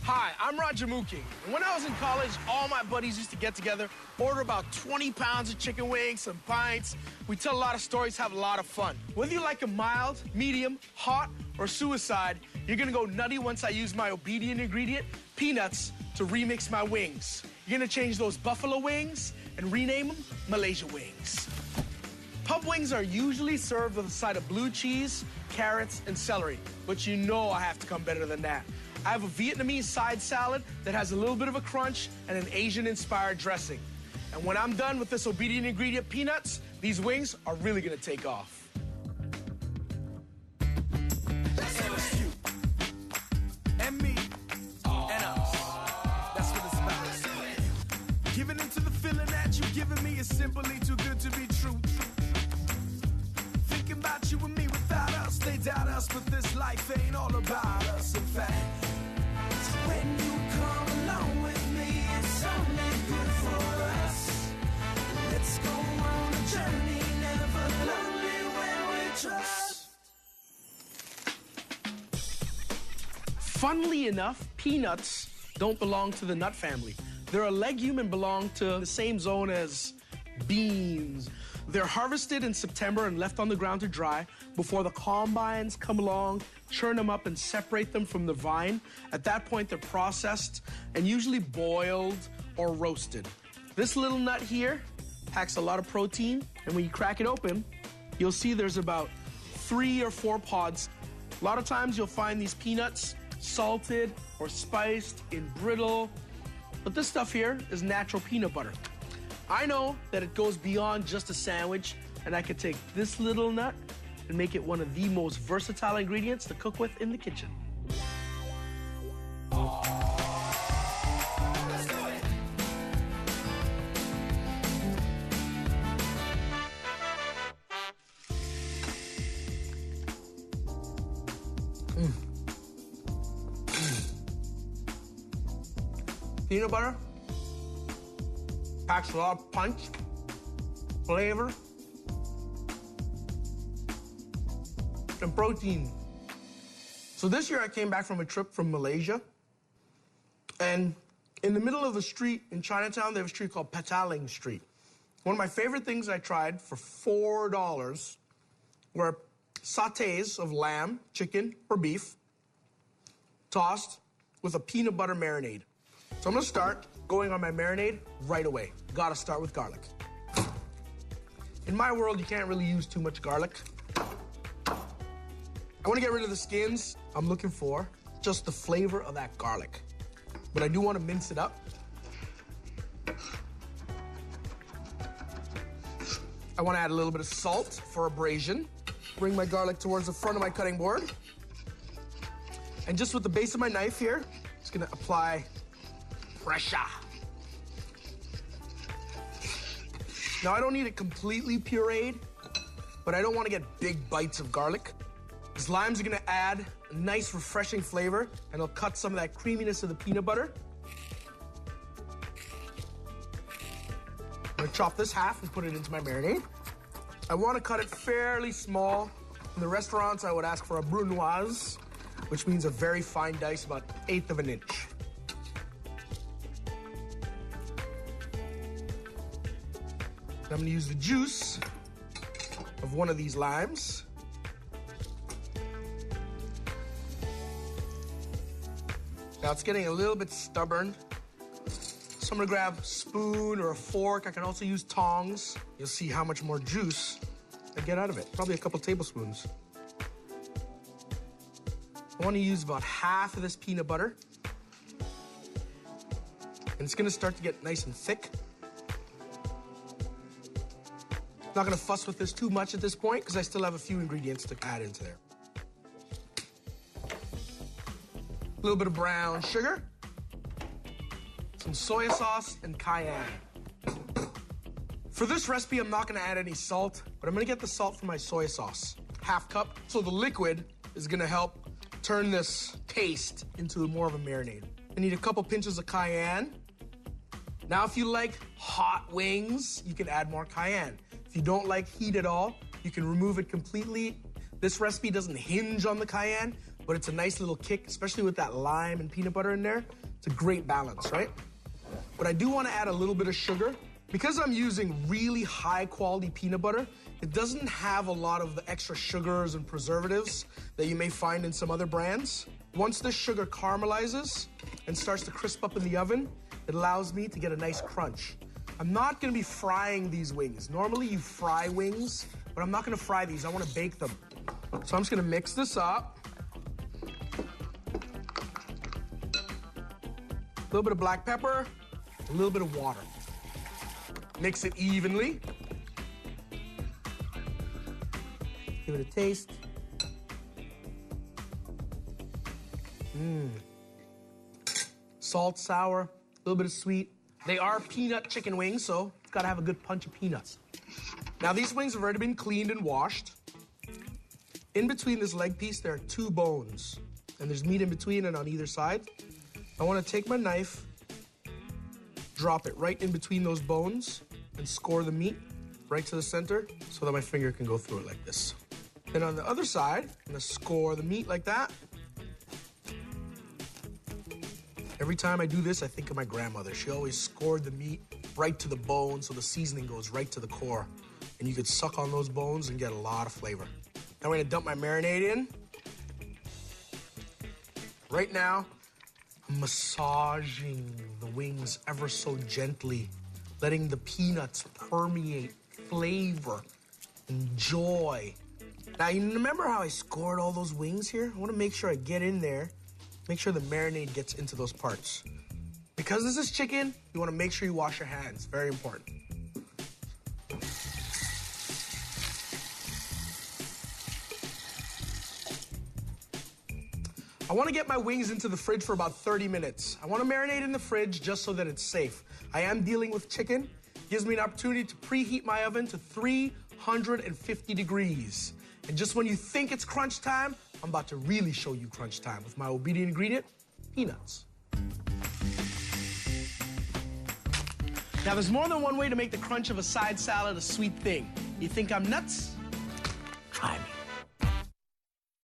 Hi, I'm Roger Mookie. And when I was in college, all my buddies used to get together, order about 20 pounds of chicken wings, some pints. We tell a lot of stories, have a lot of fun. Whether you like a mild, medium, hot, or suicide, you're gonna go nutty once I use my obedient ingredient, peanuts, to remix my wings. You're gonna change those buffalo wings and rename them Malaysia wings. Pub wings are usually served with a side of blue cheese, carrots, and celery, but you know I have to come better than that. I have a Vietnamese side salad that has a little bit of a crunch and an Asian-inspired dressing. And when I'm done with this obedient ingredient, peanuts, these wings are really gonna take off. It's you and me and us. That's what it's about. Giving into the feeling that you giving me is simply too good to be true. Thinking about you and me without us, they doubt us, but this life ain't all about us. In fact, when you come along with me, it's only good for us. Let's go on a journey, never lonely when we trust. Funnily enough, peanuts don't belong to the nut family. They're a legume and belong to the same zone as beans. They're harvested in September and left on the ground to dry before the combines come along, churn them up and separate them from the vine. At that point, they're processed and usually boiled or roasted. This little nut here packs a lot of protein, and when you crack it open, you'll see there's about 3 or 4 pods. A lot of times you'll find these peanuts salted or spiced in brittle, but this stuff here is natural peanut butter. I know that it goes beyond just a sandwich, and I could take this little nut and make it one of the most versatile ingredients to cook with in the kitchen. Let's do it. Peanut butter packs a lot of punch, flavor, and protein. So this year I came back from a trip from Malaysia, and in the middle of a street in Chinatown, they have a street called Petaling Street. One of my favorite things I tried for $4 were sautés of lamb, chicken, or beef, tossed with a peanut butter marinade. So I'm gonna start going on my marinade right away. Gotta start with garlic. In my world, you can't really use too much garlic. I wanna get rid of the skins. I'm looking for just the flavor of that garlic. But I do wanna mince it up. I wanna add a little bit of salt for abrasion. Bring my garlic towards the front of my cutting board. And just with the base of my knife here, just gonna apply pressure. Now, I don't need it completely pureed, but I don't want to get big bites of garlic. These limes are going to add a nice, refreshing flavor, and it'll cut some of that creaminess of the peanut butter. I'm going to chop this half and put it into my marinade. I want to cut it fairly small. In the restaurants, I would ask for a brunoise, which means a very fine dice, about 1/8 of an inch. I'm gonna use the juice of one of these limes. Now it's getting a little bit stubborn, so I'm gonna grab a spoon or a fork. I can also use tongs. You'll see how much more juice I get out of it. Probably a couple tablespoons. I wanna use about half of this peanut butter. And it's gonna start to get nice and thick. Not gonna fuss with this too much at this point because I still have a few ingredients to add into there. A little bit of brown sugar, some soy sauce, and cayenne. For this recipe, I'm not gonna add any salt, but I'm gonna get the salt from my soy sauce. 1/2 cup. So the liquid is gonna help turn this paste into more of a marinade. I need a couple pinches of cayenne. Now, if you like hot wings, you can add more cayenne. If you don't like heat at all, you can remove it completely. This recipe doesn't hinge on the cayenne, but it's a nice little kick, especially with that lime and peanut butter in there. It's a great balance, right? But I do want to add a little bit of sugar. Because I'm using really high quality peanut butter, it doesn't have a lot of the extra sugars and preservatives that you may find in some other brands. Once the sugar caramelizes and starts to crisp up in the oven, it allows me to get a nice crunch. I'm not gonna be frying these wings. Normally you fry wings, but I'm not gonna fry these. I wanna bake them. So I'm just gonna mix this up. A little bit of black pepper, a little bit of water. Mix it evenly. Give it a taste. Salt, sour, a little bit of sweet. They are peanut chicken wings, so it's gotta have a good punch of peanuts. Now these wings have already been cleaned and washed. In between this leg piece, there are 2 bones, and there's meat in between and on either side. I wanna take my knife, drop it right in between those bones, and score the meat right to the center so that my finger can go through it like this. Then on the other side, I'm gonna score the meat like that. Every time I do this, I think of my grandmother. She always scored the meat right to the bone so the seasoning goes right to the core. And you could suck on those bones and get a lot of flavor. Now we're gonna dump my marinade in. Right now, I'm massaging the wings ever so gently, letting the peanuts permeate flavor and joy. Now, you remember how I scored all those wings here? I wanna make sure I get in there, make sure the marinade gets into those parts. Because this is chicken, you wanna make sure you wash your hands, very important. I wanna get my wings into the fridge for about 30 minutes. I wanna marinate in the fridge just so that it's safe. I am dealing with chicken. Gives me an opportunity to preheat my oven to 350 degrees. And just when you think it's crunch time, I'm about to really show you crunch time with my obedient ingredient, peanuts. Now, there's more than one way to make the crunch of a side salad a sweet thing. You think I'm nuts? Try me.